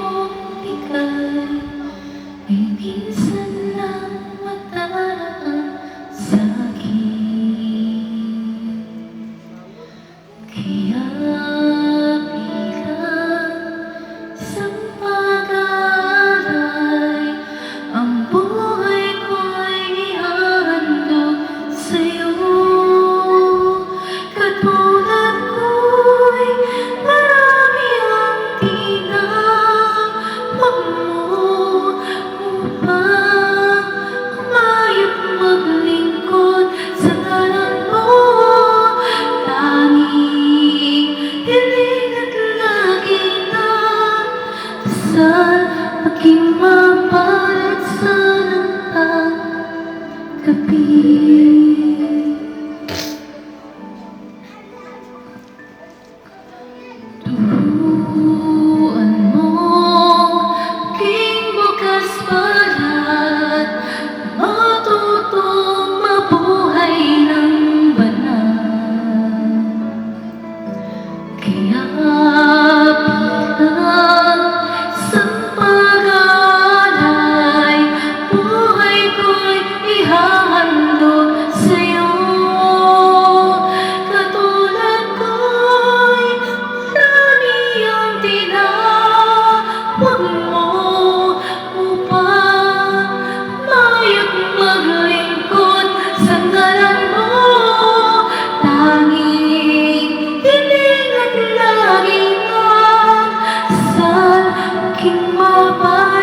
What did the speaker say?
kong ika'y ay minsan lang mataraan sa'kin. Kaya bilang isang pag-aalay, ang buhay ko'y ihahandog sa'yo. Katulad ko'y marami ang tinawag mo upang humayag maglingkod sa ngalan mo. Tanging hiling at lagi ng dasal, maging mapalad sa nagtang gabi. Turuan mong maging bukas palad, matutong mabuhay ng banal. Kaya bilang isang pag-aalay, buhay ko'y ihahandog sa'yo. Katulad ko'y marami ang tinawag mo upang humayag maglingkod sa ngalan mo. Tanging hiling at lagi ng dasal, maging mapalad